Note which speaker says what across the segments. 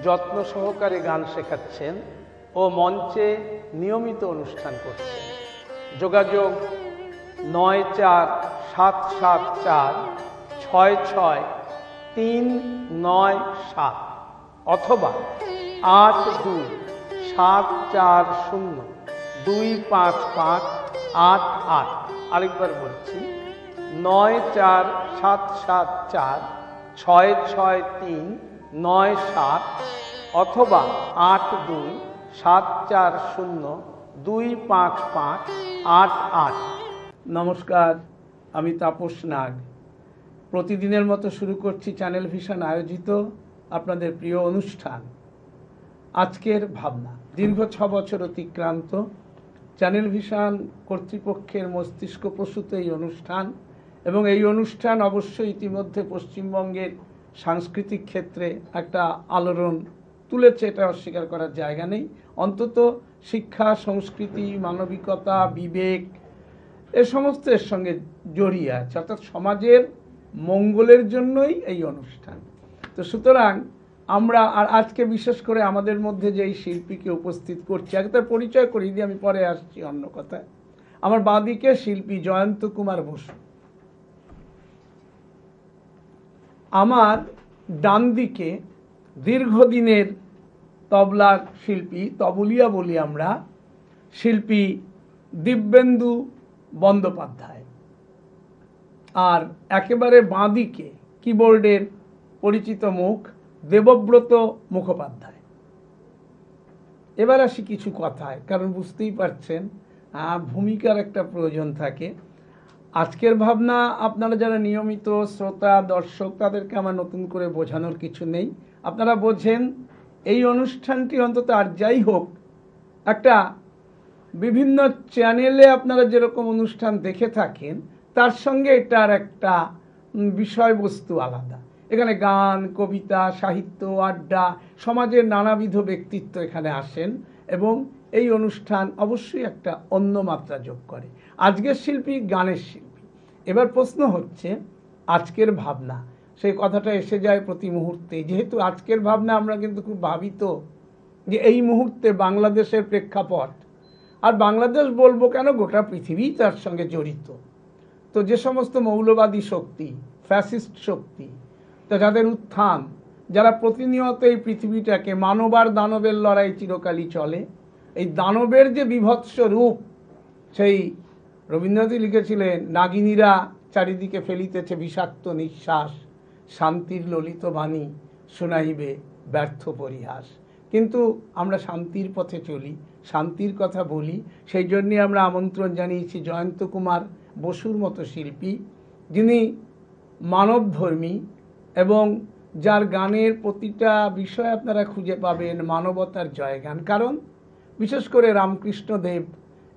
Speaker 1: যত্ন সহকারে গান শেখাচ্ছেন ও মঞ্চে নিয়মিত অনুষ্ঠান করছেন। যোগাযোগ 9477466397 অথবা 8274025588। আরেকবার বলছি 9477466397 অথবা 8274025588। নমস্কার, আমি তাপস নাগ। প্রতিদিনের মতো শুরু করছি চ্যানেল ভিশন আয়োজিত আপনাদের প্রিয় অনুষ্ঠান আজকের ভাবনা। দীর্ঘ 6 বছর অতিক্রান্ত চ্যানেল ভিশন কর্তৃপক্ষের মস্তিষ্ক প্রসূত এই অনুষ্ঠান, এবং এই অনুষ্ঠান অবশ্যই ইতিমধ্যে পশ্চিমবঙ্গের সাংস্কৃতিক ক্ষেত্রে একটা আলোড়ন তুলেছে, এটা অস্বীকার করার জায়গা নেই। অন্তত শিক্ষা, সংস্কৃতি, মানবিকতা, বিবেক এ সমস্ত এর সঙ্গে জড়িয়ে আছে, অর্থাৎ সমাজের মঙ্গলের জন্যই এই অনুষ্ঠান। তো সুতরাং আমরা আর আজকে বিশেষ করে আমাদের মধ্যে যে এই শিল্পীকে উপস্থিত করছি, আগে তার পরিচয় করিয়ে দিয়ে আমি পরে আসছি অন্য কথায়। আমার বাঁদিকে শিল্পী জয়ন্ত কুমার বসু, আমার ডান দিকে দীর্ঘদিনের তবলার শিল্পী, তবলিয়া বলি আমরা, শিল্পী দিব্যেন্দু বন্দ্যোপাধ্যায়, আর একেবারে বাঁদিকে কিবোর্ডের পরিচিত মুখ দেবব্রত মুখোপাধ্যায়। এবার আসি কিছু কথায়, কারণ বুঝতেই পারছেন ভূমিকার একটা প্রয়োজন থাকে। আজকের ভাবনা আপনারা যারা নিয়মিত শ্রোতা দর্শক, তাদেরকে আমার নতুন করে বোঝানোর কিছু নেই, আপনারা বোঝেন। এই অনুষ্ঠানটি অন্তত আর যাই হোক, একটা বিভিন্ন চ্যানেলে আপনারা যেরকম অনুষ্ঠান দেখে থাকেন তার সঙ্গে এটার একটা বিষয়বস্তু আলাদা। এখানে গান, কবিতা, সাহিত্য, আড্ডা, সমাজের নানাবিধ ব্যক্তিত্ব এখানে আসেন এবং এই অনুষ্ঠান অবশ্যই একটা অন্য মাত্রা যোগ করে। আজকের শিল্পী গানের শিল্পী। এবার প্রশ্ন হচ্ছে আজকের ভাবনা, সেই কথাটা এসে যায় প্রতি মুহূর্তে। যেহেতু আজকের ভাবনা আমরা কিন্তু খুব ভাবিত যে এই মুহূর্তে বাংলাদেশের প্রেক্ষাপট, আর বাংলাদেশ বলবো কেন, গোটা পৃথিবী তার সঙ্গে জড়িত। তো যে সমস্ত মৌলবাদী শক্তি, ফ্যাসিস্ট শক্তি, তো যাদের উত্থান, যারা প্রতিনিয়ত এই পৃথিবীটাকে, মানব আর দানবের লড়াই চিরকালই চলে, এই দানবের যে বিভৎস রূপ, সেই রবীন্দ্রনাথই লিখেছিলেন, নাগিনীরা চারিদিকে ফেলিতেছে বিষাক্ত নিঃশ্বাস, শান্তির ললিত বাণী শোনাইবে ব্যর্থ পরিহাস। কিন্তু আমরা শান্তির পথে চলি, শান্তির কথা বলি। সেই জন্যে আমরা আমন্ত্রণ জানিয়েছি জয়ন্ত কুমার বসুর মতো শিল্পী, যিনি মানবধর্মী এবং যার গানের প্রতিটা বিষয় আপনারা খুঁজে পাবেন মানবতার জয়গান। কারণ বিশেষ করে রামকৃষ্ণদেব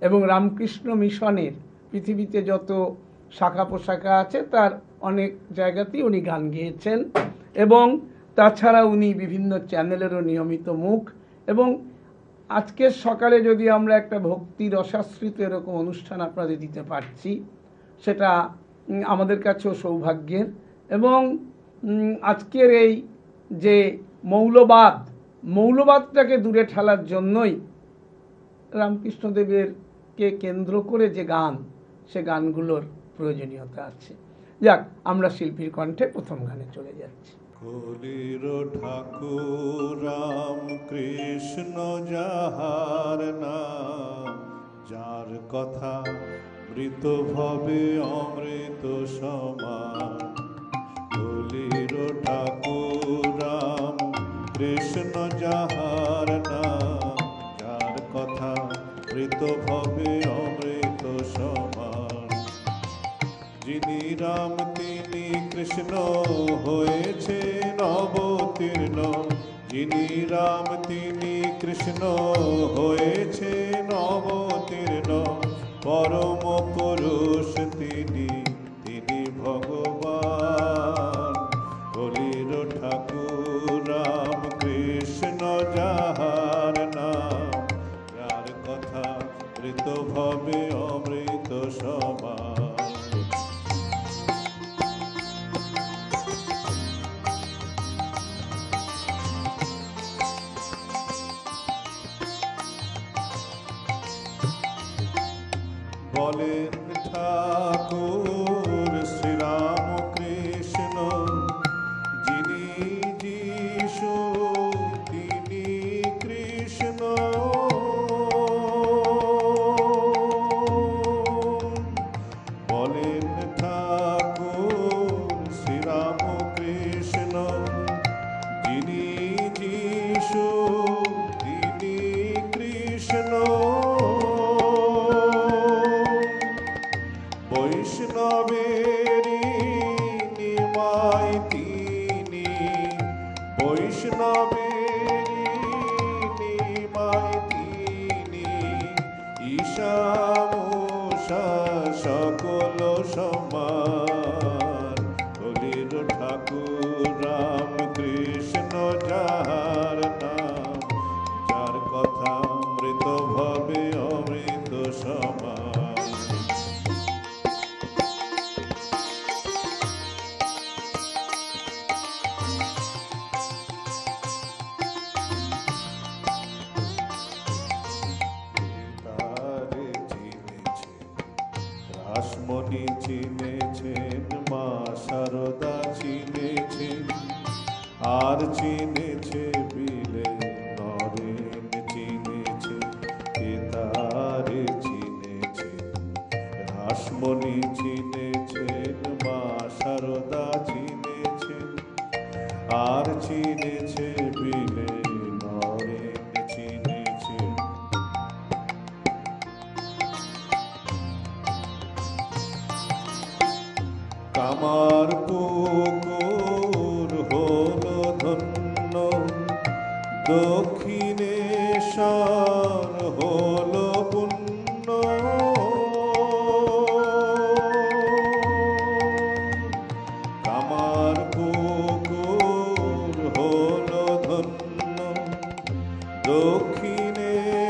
Speaker 1: এবং রামকৃষ্ণ মিশনের পৃথিবীতে যত শাখা পোশাখা আছে, তার অনেক জায়গাতেই উনি গান গেয়েছেন, এবং তাছাড়া উনি বিভিন্ন চ্যানেলেরও নিয়মিত মুখ। এবং আজকের সকালে যদি আমরা একটা ভক্তি রসাশ্রিত এরকম অনুষ্ঠান আপনাদের দিতে পারছি, সেটা আমাদের কাছেও সৌভাগ্যের। এবং আজকের এই যে মৌলবাদটাকে দূরে ঠেলার জন্যই রামকৃষ্ণদেবেরকে কেন্দ্র করে যে গান, সে গানগুলোর প্রয়োজনীয়তা আছে। যাক, আমরা শিল্পীর কণ্ঠে প্রথম গানে চলে যাচ্ছি।
Speaker 2: কলির ঠাকুর রাম কৃষ্ণ যাহার নাম, যার কথা মৃত ভবে অমৃত সমান। কলির ঠাকুর রাম কৃষ্ণ যাহার নাম, যার কথা মৃত ভবে অমৃত সমান। যিনি রাম তিনি কৃষ্ণ হয়েছেন অবতীর্ণ, যিনি রাম তিনি কৃষ্ণ হয়েছেন অবতীর্ণ। পরম পুরুষ তিনি, তিনি ভগবান। কলির ঠাকুর রাম কৃষ্ণ যাহার নাম, যার কথা মৃত ভবে অমৃত সমান। বলেন ঠাকুর শ্রীরামকৃষ্ণ, যিনি যিশু তিনি কৃষ্ণ। বলেন ঠাকুর শ্রীরামকৃষ্ণ, যিনি যিশু তিনি কৃষ্ণ। বৈষ্ণবেরই নিমাই তিনি, বৈষ্ণবেরই নিমাই তিনি, ঈশামূষা সকল সমান। কলির ঠাকুর রামকৃষ্ণ যাহার নাম, যার কথা মৃত ভবে অমৃত সমান। তারে চিনেছে রাসমণি, চিনেছেন মা শারদা, চিনেছেন আর চিনেছে বিলে নরেন, চিনেছে তারে চিনেছে রাসমণি, চিনেছেন মা শারদা, চিনেছেন আর চিনেছে বিলে নরেন, চিনেছে। কামার পুকুর হলো ধন্য, দক্ষিণেশ্বর হলো পুণ্য। কামার পুকুর হলো ধন্য, দক্ষিণেশ্বর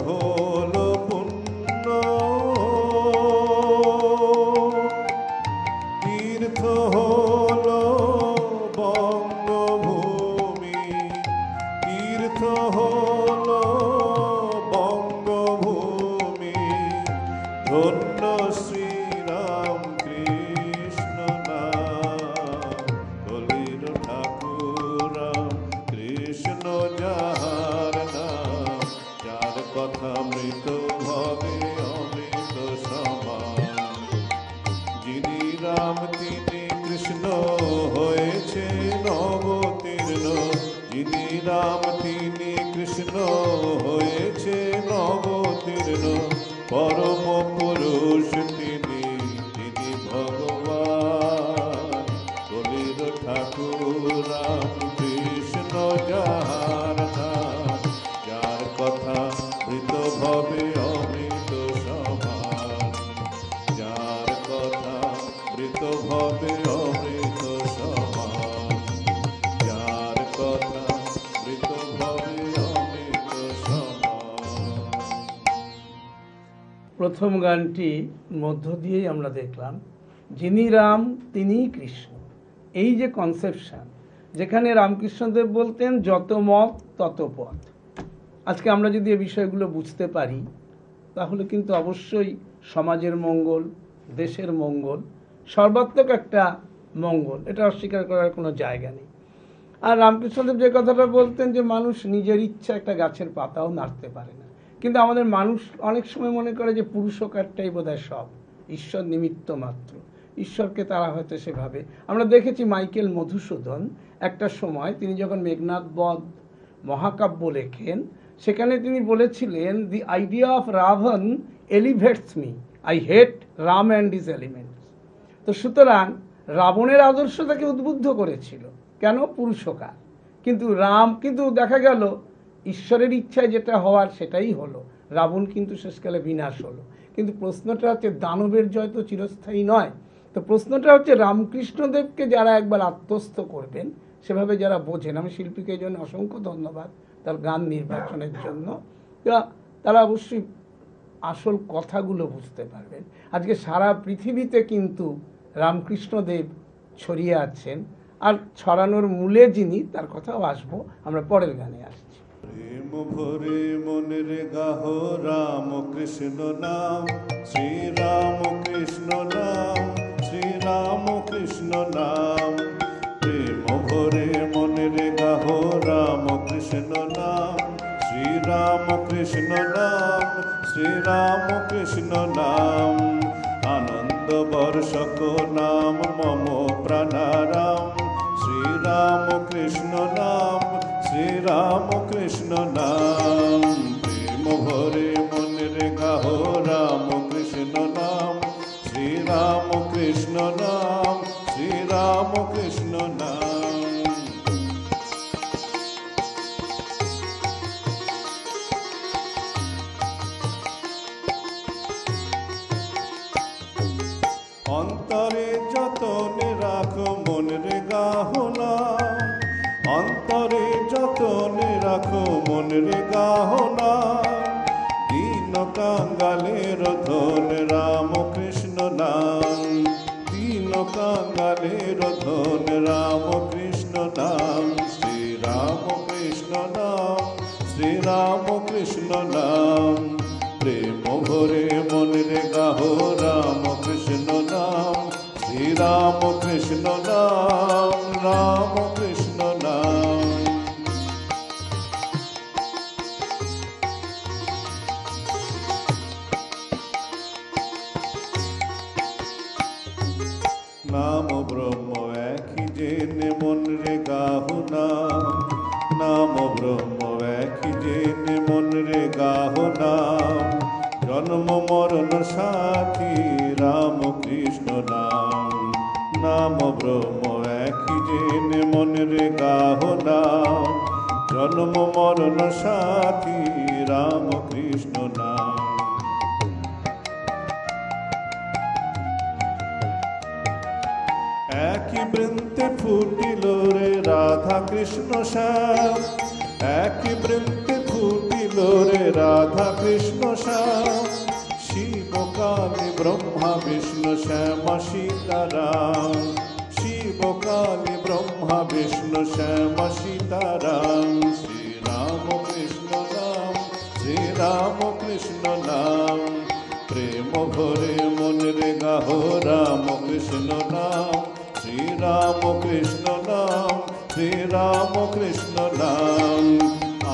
Speaker 2: হলো পুণ্য। তীর্থ হলো বঙ্গভূমি, তীর্থ হলো বঙ্গভূমি। ধন্য শ্রীরাম কৃষ্ণ নাম, কলির ঠাকুর রাম কৃষ্ণ যাহার নাম, যার কথা মৃত ভবে অমৃত সমান। যিনি রাম তিনি কৃষ্ণ হয়েছেন অবতীর্ণ, যিনি রাম তিনি কৃষ্ণ হয়েছেন অবতীর্ণ। পরম পুরুষ তিনি, তিনি ভগবান। কলির ঠাকুর রাম কৃষ্ণ যাহার নাম, যার কথা মৃত ভবে অমৃত সমান। যার কথা মৃত ভবে অমৃত সমান, যার কথা মৃত ভবে অমৃত সমান।
Speaker 1: প্রথম গানটি মধ্য দিয়েই আমরা দেখলাম যিনি রাম তিনি কৃষ্ণ। এই যে কনসেপশন, যেখানে রামকৃষ্ণদেব বলতেন যত মত তত পথ। আজকে আমরা যদি এই বিষয়গুলো বুঝতে পারি, তাহলে কিন্তু অবশ্যই সমাজের মঙ্গল, দেশের মঙ্গল, সর্বাত্মক একটা মঙ্গল, এটা অস্বীকার করার কোনো জায়গা নেই। আর রামকৃষ্ণদেব যে কথাটা বলতেন যে মানুষ নিজের ইচ্ছা একটা গাছের পাতাও নাড়তে পারে না, কিন্তু আমাদের মানুষ অনেক সময় মনে করে যে পুরুষকারটাই বোধহয় সব, ঈশ্বর নিমিত্ত মাত্র। ঈশ্বরকে তারা হয়তো সেভাবে, আমরা দেখেছি মাইকেল মধুসূদন একটা সময় তিনি যখন মেঘনাদ বধ মহাকাব্য লেখেন, সেখানে তিনি বলেছিলেন the idea of Ravan elevates me, I hate Ram and his elements. তো সুতরাং রাবণের আদর্শ তাকে উদ্বুদ্ধ করেছিল, কেন? পুরুষকার। কিন্তু দেখা গেল ঈশ্বরের ইচ্ছায় যেটা হওয়ার সেটাই হলো, রাবণ কিন্তু শেষকালে বিনাশ হলো। কিন্তু প্রশ্নটা হচ্ছে দানবের জয় তো চিরস্থায়ী নয়। তো প্রশ্নটা হচ্ছে রামকৃষ্ণদেবকে যারা একবার আত্মস্থ করবেন, সেভাবে যারা বোঝেন, আমি শিল্পীকে এই জন্য অসংখ্য ধন্যবাদ তার গান নির্বাচনের জন্য, তারা অবশ্যই আসল কথাগুলো বুঝতে পারবেন। আজকে সারা পৃথিবীতে কিন্তু রামকৃষ্ণদেব ছড়িয়ে আছেন, আর ছড়ানোর মূলে যিনি, তার কথাও আসবো আমরা পরের গানে আসছি।
Speaker 2: প্রেম ভরে মনের গাহ রাম কৃষ্ণ নাম, শ্রীরাম কৃষ্ণ নাম, শ্রীরাম কৃষ্ণ নাম। প্রেম ভরে মনের গাহ রাম কৃষ্ণ নাম, শ্রীরাম কৃষ্ণ নাম, শ্রীরাম কৃষ্ণ নাম। আনন্দ বর্ষক নাম মম প্রাণারাম, শ্রীরাম কৃষ্ণ নাম, শ্রীরাম কৃষ্ণ নাম। প্রেম ভরে মনের গাহ রাম কৃষ্ণ নাম, শ্রীরাম কৃষ্ণ নাম, শ্রীরাম কৃষ্ণ নাম। অন্তরে যতনে রাখো মনের গাহ নাম, অন্তরে যতনে রাখো মনের গাহ নাম। দীন কাঙ্গালের ধন রাম কৃষ্ণ নাম, দীন কাঙ্গালের ধন রাম কৃষ্ণ নাম। শ্রীরাম কৃষ্ণ নাম, শ্রীরাম কৃষ্ণ নাম। প্রেম ভরে মনের গাহ রাম কৃষ্ণ নাম, শ্রীরাম কৃষ্ণ নাম, রাম কৃষ্ণ নাম। নাম ব্রহ্ম একই জেনে মনরে গাহ নাম, নাম ব্রহ্ম একই জেনে মনরে গাহ নাম। জন্ম মরণ সাথী রাম কৃষ্ণ নাম, নাম ব্রহ্ম একই জেনে মনরে গাহ নাম। জন্ম মরণ সাথী রাম কৃষ্ণ নাম। একই বৃন্তে ফুটিল রে রাধা কৃষ্ণ শ্যাম, একই বৃন্তে ফুটিল রে রাধা কৃষ্ণ শ্যাম। শিব কালী ব্রহ্মা বিষ্ণু শ্যাম সীতারাম, শিব কালী ব্রহ্মা বিষ্ণু শ্যাম সীতারাম। শ্রীরাম কৃষ্ণ নাম, শ্রীরাম কৃষ্ণ নাম। প্রেম ভরে মনের গাহ রাম কৃষ্ণ নাম, শ্রীরাম কৃষ্ণ নাম, শ্রীরাম কৃষ্ণ নাম।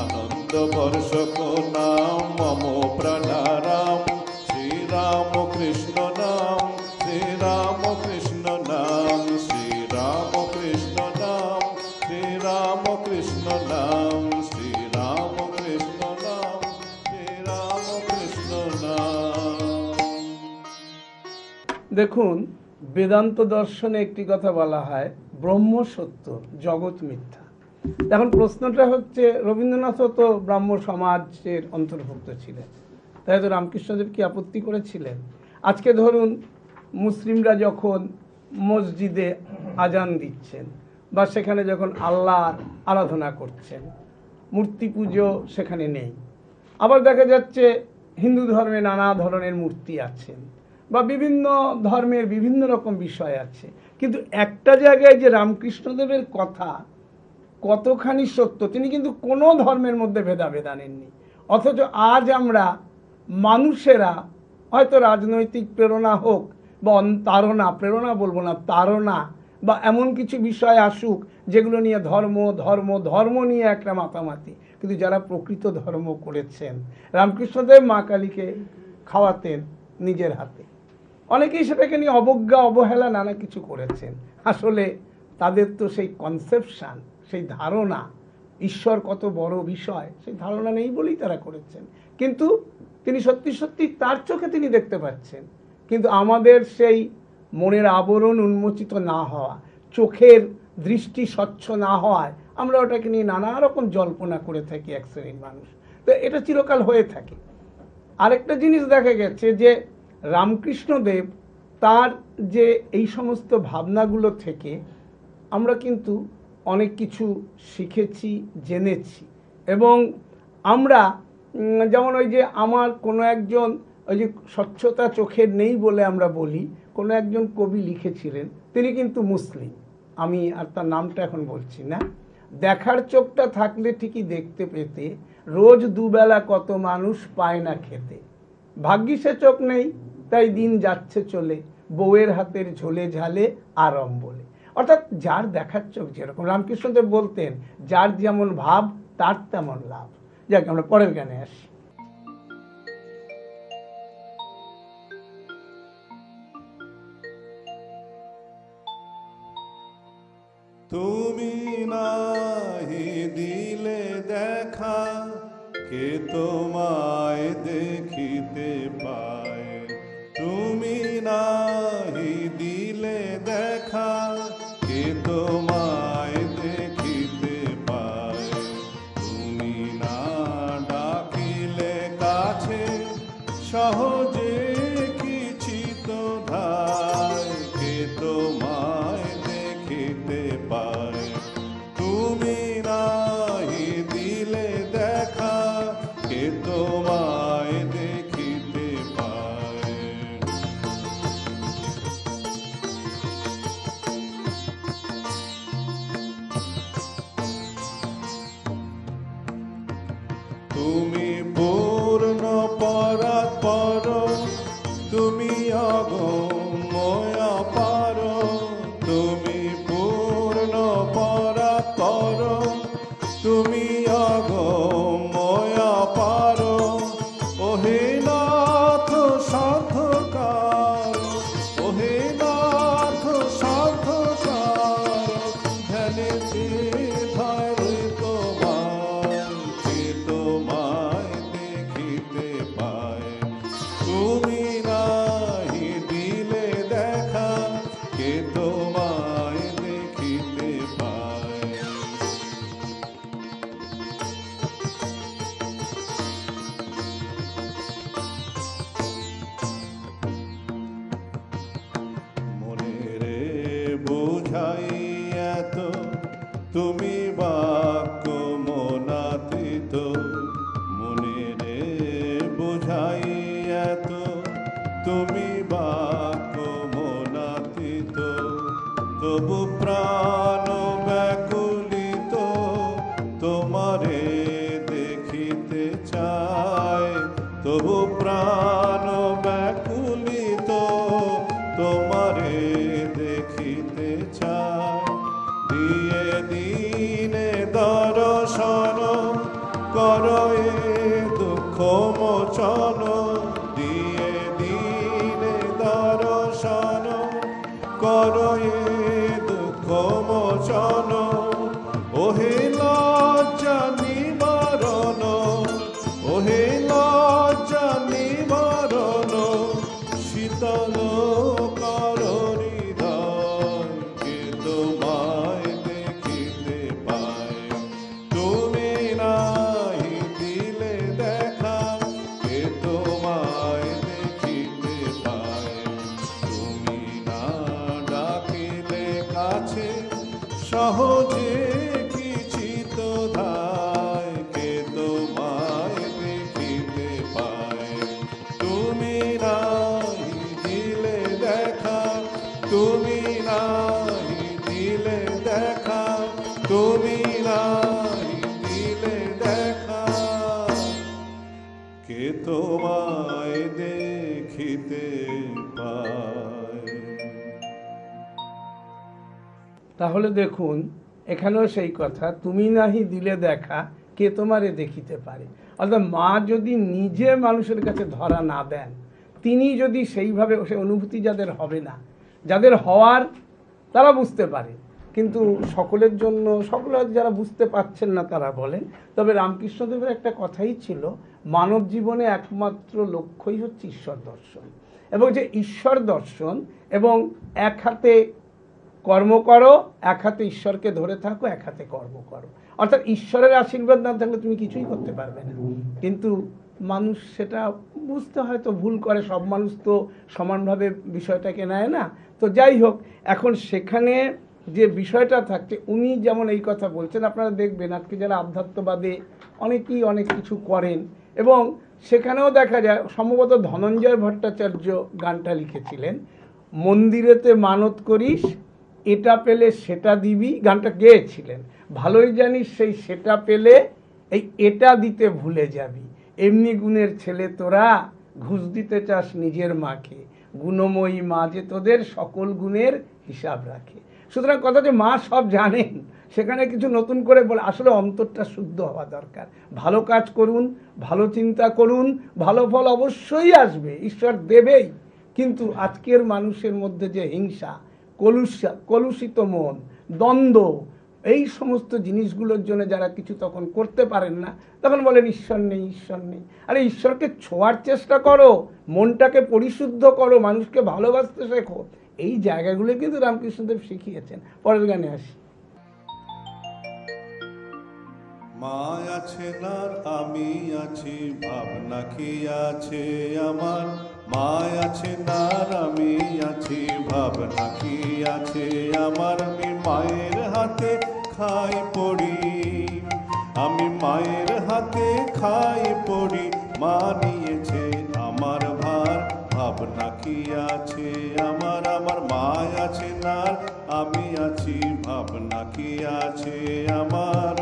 Speaker 2: আনন্দ বর্ষক নাম মম প্রাণারাম, শ্রীরাম কৃষ্ণ নাম, শ্রীরাম কৃষ্ণ নাম। শ্রীরাম কৃষ্ণ নাম, শ্রীরাম কৃষ্ণ নাম, শ্রীরাম কৃষ্ণ নাম, শ্রীরাম কৃষ্ণ নাম।
Speaker 1: দেখুন, বেদান্ত দর্শনে একটি কথা বলা হয়, ব্রহ্ম সত্য, জগৎ মিথ্যা। এখন প্রশ্নটা হচ্ছে, রবীন্দ্রনাথও তো ব্রাহ্ম সমাজের অন্তর্ভুক্ত ছিলেন, তাই তো রামকৃষ্ণদেব কি আপত্তি করেছিলেন? আজকে ধরুন, মুসলিমরা যখন মসজিদে আজান দিচ্ছেন বা সেখানে যখন আল্লাহর আরাধনা করছেন, মূর্তি পুজো সেখানে নেই। আবার দেখা যাচ্ছে হিন্দু ধর্মে নানা ধরনের মূর্তি আছেন বা বিভিন্ন ধর্মের বিভিন্ন রকম বিষয় আছে, কিন্তু একটা জায়গায় যে রামকৃষ্ণদেবের কথা কতখানি সত্য, তিনি কিন্তু কোনো ধর্মের মধ্যে ভেদাভেদ আনেননি। অথচ আজ আমরা মানুষেরা হয়তো রাজনৈতিক প্রেরণা হোক বা তাড়না, প্রেরণা বলবো না, তাড়না বা এমন কিছু বিষয় আসুক যেগুলো নিয়ে ধর্ম ধর্ম ধর্ম নিয়ে একটা মাতামাতি, কিন্তু যারা প্রকৃত ধর্ম করেছেন, রামকৃষ্ণদেব মা কালীকে খাওয়াতেন নিজের হাতে, অনেকেই সেটাকে নিয়ে অবজ্ঞা অবহেলা নানা কিছু করেছেন। আসলে তাদের তো সেই কনসেপশন, সেই ধারণা, ঈশ্বর কত বড় বিষয়, সেই ধারণা নেই বলেই তারা করেছেন। কিন্তু তিনি সত্যি সত্যি তার চোখে তিনি দেখতে পাচ্ছেন, কিন্তু আমাদের সেই মনের আবরণ উন্মোচিত না হওয়া, চোখের দৃষ্টি স্বচ্ছ না হওয়ায় আমরা ওটাকে নিয়ে নানা রকম জল্পনা করে থাকি এক শ্রেণীর মানুষ। তো এটা চিরকাল হয়ে থাকে। আরেকটা জিনিস দেখা গেছে যে রামকৃষ্ণদেব তার যে এই সমস্ত ভাবনাগুলো থেকে আমরা কিন্তু অনেক কিছু শিখেছি, জেনেছি। এবং আমরা যেমন ওই যে আমার কোনো একজন, ওই যে স্বচ্ছতা চোখের নেই বলে আমরা বলি, কোনো একজন কবি লিখেছিলেন, তিনি কিন্তু মুসলিম, আমি আর তার নামটা এখন বলছি না, দেখার চোখটা থাকলে ঠিকই দেখতে পেতে, রোজ দুবেলা কত মানুষ পায় না খেতে। ভাগ্যিসে চোখ নেই, তাই দিন যাচ্ছে চলে, বউয়ের হাতের ঝোলে ঝালে আরাম বলে। অর্থাৎ যার দেখার চোখ যেরকম, রামকৃষ্ণদেব বলতেন যার যেমন ভাব তার তেমন লাভ। যাক, আমরা পরের গানে আসি।
Speaker 2: তুমি নাহি দিলে দেখা, কে তোমায় দেখিতে পায়। তুমি নাহি দিলে দেখা, কে তোমায় দেখিতে পায়। তুমি না ডাকিলে কাছে, সহজে কিচিত ধায়, কে তোমায় দেখিতে পায়। তুমি নাহি দিলে দেখা, কে তোমায় দেখিতে পায়। তুমি পূর্ণ পরাৎপর, তুমি অগম্য অপার। তুমি পূর্ণ পরাৎপর, তুমি অগম্য অপার। ওহে নাথ সাধকার, ওহে নাথ সাধকার, ধ্যানেতে ধরে তোমায়, কে তোমায় দেখিতে পায়। তুমি নাহি দিলে দেখা, কে তোমায় দেখিতে পায়। মনে রে বুঝাই এত, তুমি বাক্য মনাতীত। মনে রে বুঝাই এত, তুমি বাক্য মনাতীত। তবু প্রাণ ব্যাকুলিত, তোমারে দেখিতে চায়। তবু প্রাণ ব্যাকুলিত, তোমারে দেখিতে চায়। দিয়ে দিনে দর্শন, করো এ দুঃখ মোচন। দিয়ে দিনে দর্শন, করো এ দুঃখ মোচন। ওহে লজ্জা নিবারণ, ওহে লজ্জা নিবারণ। শীতল করো হৃদয়, কে তোমায় দেখিতে পায়। তুমি নাহি দিলে দেখা, কে তোমায় দেখিতে পায়। তুমি না ডাকিলে কাছে, সহজে কিচিত ধায়, কে তোমায় দেখিতে পায়। তুমি নাহি দিলে দেখা, তুমি নাহি দিলে দেখা, তুমি নাহি দিলে দেখা, কে তোমায় দেখিতে পায়।
Speaker 1: তাহলে দেখুন, এখানেও সেই কথা, তুমি নাহি দিলে দেখা, কে তোমারে দেখিতে পারে। অর্থাৎ মা যদি নিজে মানুষের কাছে ধরা না দেন, তিনি যদি সেইভাবে, সে অনুভূতি যাদের হবে না, যাদের হওয়ার তারা বুঝতে পারে, কিন্তু সকলের জন্য, সকলে যারা বুঝতে পারছেন না তারা বলেন। তবে রামকৃষ্ণদেবের একটা কথাই ছিল, মানব জীবনে একমাত্র লক্ষ্যই হচ্ছে ঈশ্বর দর্শন। এবং যে ঈশ্বর দর্শন, এবং এক হাতে কর্ম করো, এক হাতে ঈশ্বরকে ধরে থাকো, এক হাতে কর্ম করো। অর্থাৎ ঈশ্বরের আশীর্বাদ না থাকলে তুমি কিছুই করতে পারবে না। কিন্তু মানুষ সেটা বুঝতে হয়তো ভুল করে, সব মানুষ তো সমানভাবে বিষয়টাকে নেয় না। তো যাই হোক, এখন সেখানে যে বিষয়টা থাকছে, উনি যেমন এই কথা বলছেন, আপনারা দেখবেন আজকে যারা আধ্যাত্মবাদে অনেকেই অনেক কিছু করেন, এবং সেখানেও দেখা যায়, সম্ভবত ধনঞ্জয় ভট্টাচার্য গানটা লিখেছিলেন, মন্দিরেতে মানত করিস, এটা পেলে সেটা দিবি, গানটা গেয়েছিলেন। ভালোই জানিস সেই সেটা পেলে এই এটা দিতে ভুলে যাবি, এমনি গুণের ছেলে তোরা, ঘুষ দিতে চাস নিজের মাকে, গুণময়ী মা যে তোদের সকল গুণের হিসাব রাখে। সুতরাং কথা যে মা সব জানেন, সেখানে কিছু নতুন করে বলে, আসলে অন্তরটা শুদ্ধ হওয়া দরকার। ভালো কাজ করুন, ভালো চিন্তা করুন, ভালো ফল অবশ্যই আসবে, ঈশ্বর দেবেই। কিন্তু আজকের মানুষের মধ্যে যে হিংসা, কলুষিত মন, দ্বন্দ্ব, এই সমস্ত জিনিসগুলোর জন্য যারা কিছু তখন করতে পারেন না, তখন বলেন ঈশ্বর নেই, ঈশ্বর নেই। আরে ঈশ্বরকে ছোঁয়ার চেষ্টা করো, মনটাকে পরিশুদ্ধ করো, মানুষকে ভালোবাসতে শেখো। এই জায়গাগুলো কিন্তু রামকৃষ্ণদেব শিখিয়েছেন। পরের গানে আসি।
Speaker 2: মা আছে না আমি আছি, ভাবনা কি আছে আমার। মা আছে না আমি আছি, ভাবনা কি আছে আমার। আমি মায়ের হাতে খাই পড়ি, আমি মায়ের হাতে খাই পড়ি। মা নিয়েছে আমার ভার, ভাবনা কি আছে আমার। আমার মা আছে না আমি আছি, ভাবনা কি আছে আমার।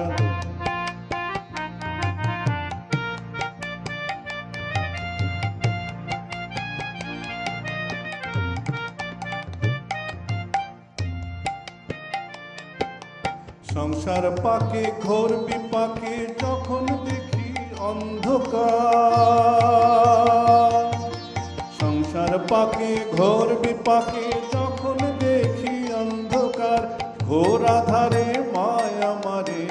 Speaker 2: সংসার পাকে ঘোর বিপাকে যখন দেখি অন্ধকার। সংসার পাকে ঘোর বিপাকে যখন দেখি অন্ধকার। ঘোর আধারে মায়া মারে,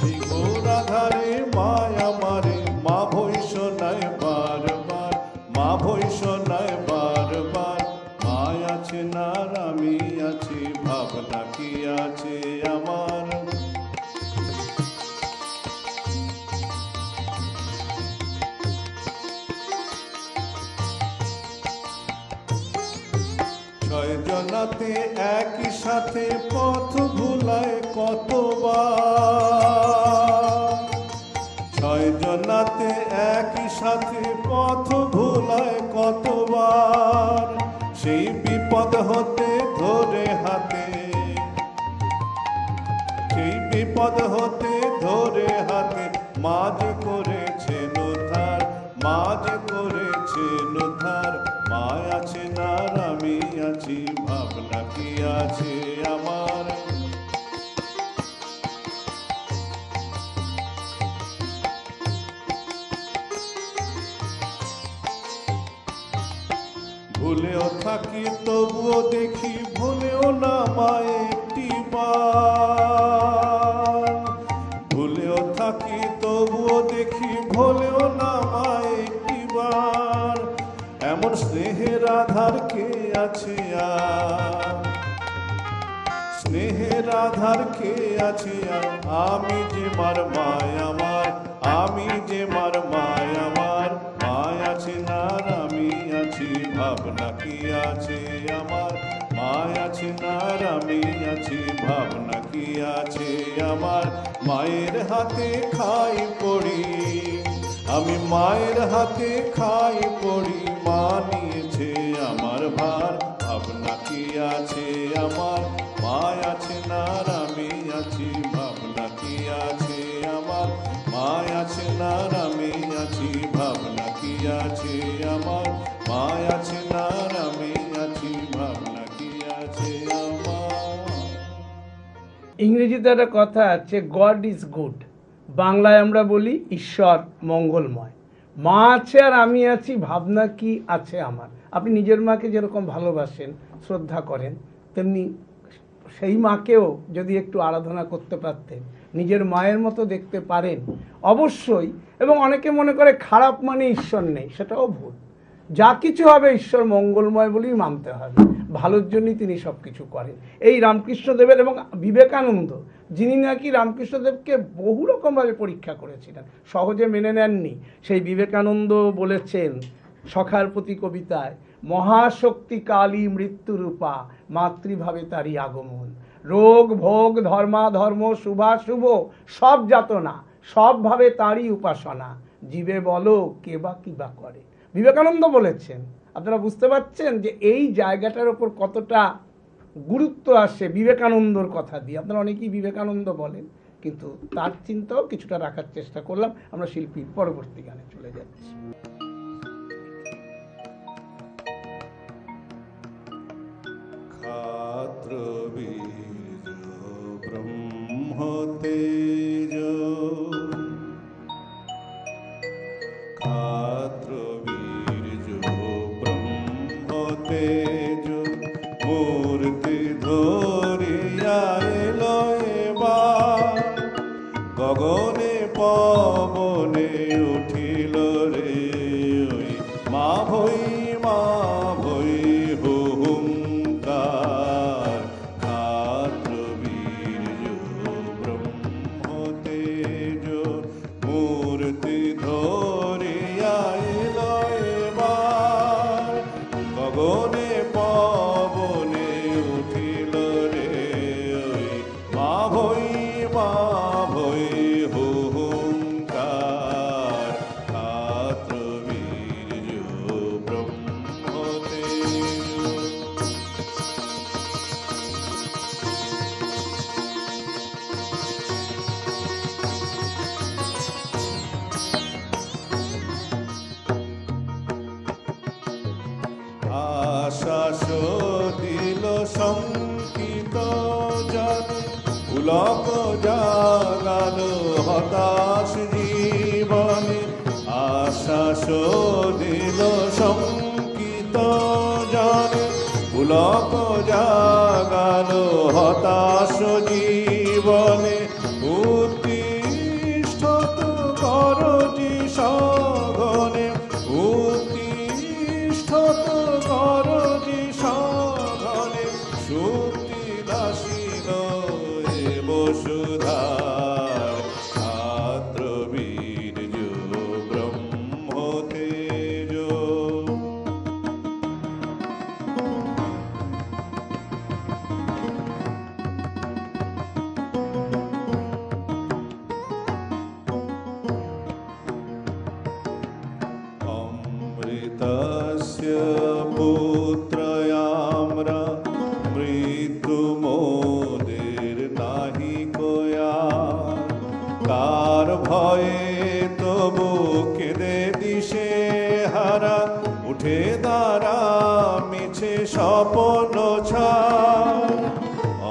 Speaker 2: এই ঘোর আধারে মায়া মারে। মা ভৈষণায় বারবার, মা ভৈষণায় বারবার। মায় আছে না আমি আছি, ভাবনা কি আছে আমার। ছয় জনাতে একই সাথে পথ ভুলায় কতবার। ছয় জনাতে একই সাথে পথ ভুলায় কতবার। সেই বিপদ হতে ধরে হাতে, সেই বিপদ হতে ধরে হাতে। মা যে করেছেন উদ্ধার, মা যে করেছেন উদ্ধার। মা আছে না আমি আছি, ভাবনা কি আছে আমার। ভুলেও থাকি তবুও দেখি, ভুলেও না মায় একটি বার। ভুলেও থাকি তবুও দেখি, ভুলেও না মায় একটি বার। এমন স্নেহের আধার কে আছে আর, স্নেহের আধার কে আছে আর। আমি যে মার মায় আমার, আমি যে মার মায় আমার। মায় আছে না আমি আছি, ভাবনা কি আছে আমার। মায় আছে না আমি আছি, ভাবনা কি আছে আমার। মায়ের হাতে খাই পড়ি, আমি মায়ের হাতে খাই পড়ি। মা নিয়েছে আমার ভার, ভাবনা কি আছে আমার। মায় আছে না আমি আছি, ভাবনা কি আছে আমার। মায় আছে না আমি আছি, ভাবনা কি আছে আমার। মায় আছে না আমি আছি, ভাবনা কি আছে আমার।
Speaker 1: ইংরেজিতে একটা কথা আছে, গড ইজ গুড। বাংলায় আমরা বলি ঈশ্বর মঙ্গলময়। মা আছে আর আমি আছি, ভাবনা কি আছে আমার। আপনি নিজের মাকে যেরকম ভালোবাসেন, শ্রদ্ধা করেন, তেমনি সেই মাকেও যদি একটু আরাধনা করতে পারতেন, নিজের মায়ের মতো দেখতে পারেন অবশ্যই। এবং অনেকে মনে করে খারাপ মানে ঈশ্বর নেই, সেটাও ভুল। যা কিছু হবে ঈশ্বর মঙ্গলময় বলেই মানতে হবে, ভালোর জন্যই তিনি সব কিছু করেন। এই রামকৃষ্ণদেবের এবং বিবেকানন্দ, যিনি নাকি রামকৃষ্ণদেবকে বহু রকমভাবে পরীক্ষা করেছিলেন, সহজে মেনে নেননি, সেই বিবেকানন্দ বলেছেন সখার প্রতি কবিতায়, মহাশক্তি কালী মৃত্যুরূপা, মাতৃভাবে তারই আগমন। রোগ ভোগ ধর্মাধর্ম শুভাশুভ সব যাতনা, সবভাবে তারই উপাসনা। জীবে বলো কে বা কি বা করে। বিবেকানন্দ বলেছেন। আপনারা বুঝতে পারছেন যে এই জায়গাটার ওপর কতটা গুরুত্ব আসে বিবেকানন্দর কথা দিয়ে। আপনারা অনেকেই বিবেকানন্দ বলেন, কিন্তু তার চিন্তাও কিছুটা রাখার চেষ্টা করলাম। আমরা শিল্পীর পরবর্তী গানে চলে যাচ্ছি।
Speaker 2: ক্ষাত্রবীর্য ব্রহ্মতেজ, ক্ষাত্রবীর্য ব্রহ্মতেজ, মূর্তি ধরিয়া এলো এবার, গগনে পবনে উঠিল রে ওই মা ভৈ হুহুঙ্কার। ক্ষাত্রবীর্য ব্রহ্মতেজ, মূর্তি ধরিয়া এলো এবার, গগনে পবনে উঠিল রে ওই মা ভৈ হুহুঙ্কার। ক্ষাত্রবীর্য ব্রহ্মতেজ। আশ্বাস দিল শঙ্কিত জন, পুলক জাগালো হতাশ জীবনে। আশ্বাস দিল শঙ্কিত জন, পুলক জাগালো হতাশ জীবনে। উত্তিষ্ঠত করজি সঘনে, উত্তিষ্ঠত করজি সঘনে, শুক্তি দাসীন এ বসুধার। ক্ষাত্রবীর্য ব্রহ্মতেজ। অমৃতস্য পুত্রয়াম্রা, মৃত্যুমোদের নাহি কয়া। কার ভয়ে তবু কেঁদে দিশে হারা, উঠে দাঁড়া মিছে স্বপ্ন ছাড়।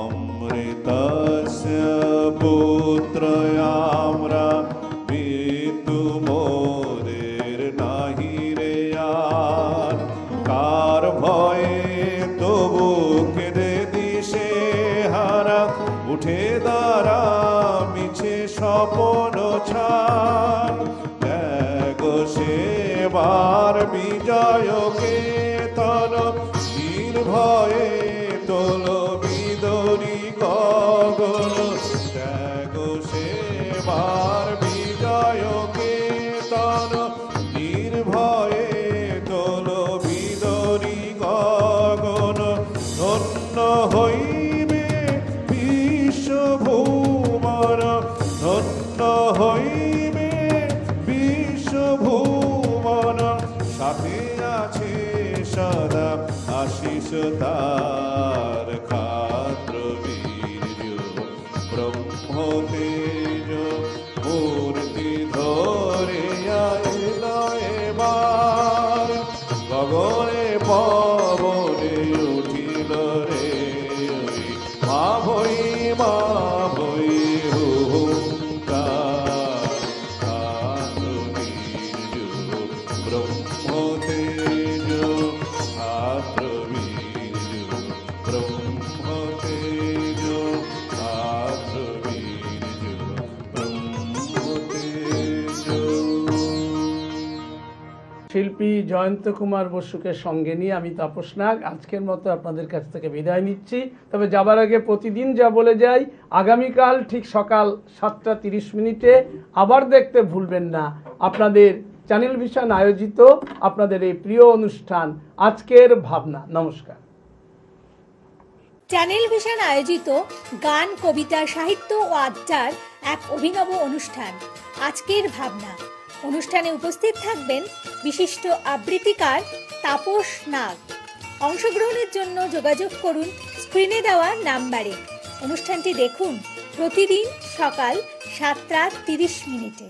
Speaker 2: অমৃতস্য পুত্রয়াম্রা, মৃত্যুমোদের নাহি রে আর। কার ভয়ে তবু কেঁদে দিশে হারা, উঠে দাঁড়া মিছে স্বপ্ন ছাড়। ত্যাগ সেবার বিজয় কেতন, নির্ভয়ে তোল বিদরি গগন। ত্যাগ সেবার বিজয় কেতন, নির্ভয়ে তোল বিদরি গগন। ধন্য হইবে বিশ্বভূমন, ধন্য হইবে বিশ্বভূমন। সাথে আছে সদা আশিস তার। ক্ষাত্রবীর্য ব্রহ্মতেজ, মূর্তি ধরে এলো এবার, গগনে পবনে উঠিল রে ওই মা ভৈ হুহুঙ্কার। ক্ষাত্রবীর্য ব্রহ্মতেজ, ক্ষাত্রবীর্য ব্রহ্মতেজ, ক্ষাত্রবীর্য ব্রহ্মতেজ।
Speaker 1: শিল্পী জয়ন্ত কুমার বসুকে সঙ্গে নিয়ে আমি তাপস নাগ আজকের মতো আপনাদের কাছ থেকে বিদায় নিচ্ছি। তবে যাবার আগে প্রতিদিন যা বলে যাই, আগামীকাল ঠিক সকাল 7:30 আবার দেখতে ভুলবেন না আপনাদের চ্যানেল ভিশন আয়োজিত আপনাদের এই প্রিয় অনুষ্ঠান আজকের ভাবনা। নমস্কার।
Speaker 3: চ্যানেল ভিশন আয়োজিত গান, কবিতা, সাহিত্য ও আড্ডার এক অভিনব অনুষ্ঠান আজকের ভাবনা। অনুষ্ঠানে উপস্থিত থাকবেন বিশিষ্ট আবৃত্তিকার তাপস নাগ। অংশগ্রহণের জন্য যোগাযোগ করুন স্ক্রিনে দেওয়া নাম্বারে। অনুষ্ঠানটি দেখুন প্রতিদিন সকাল 7:30 মিনিটে।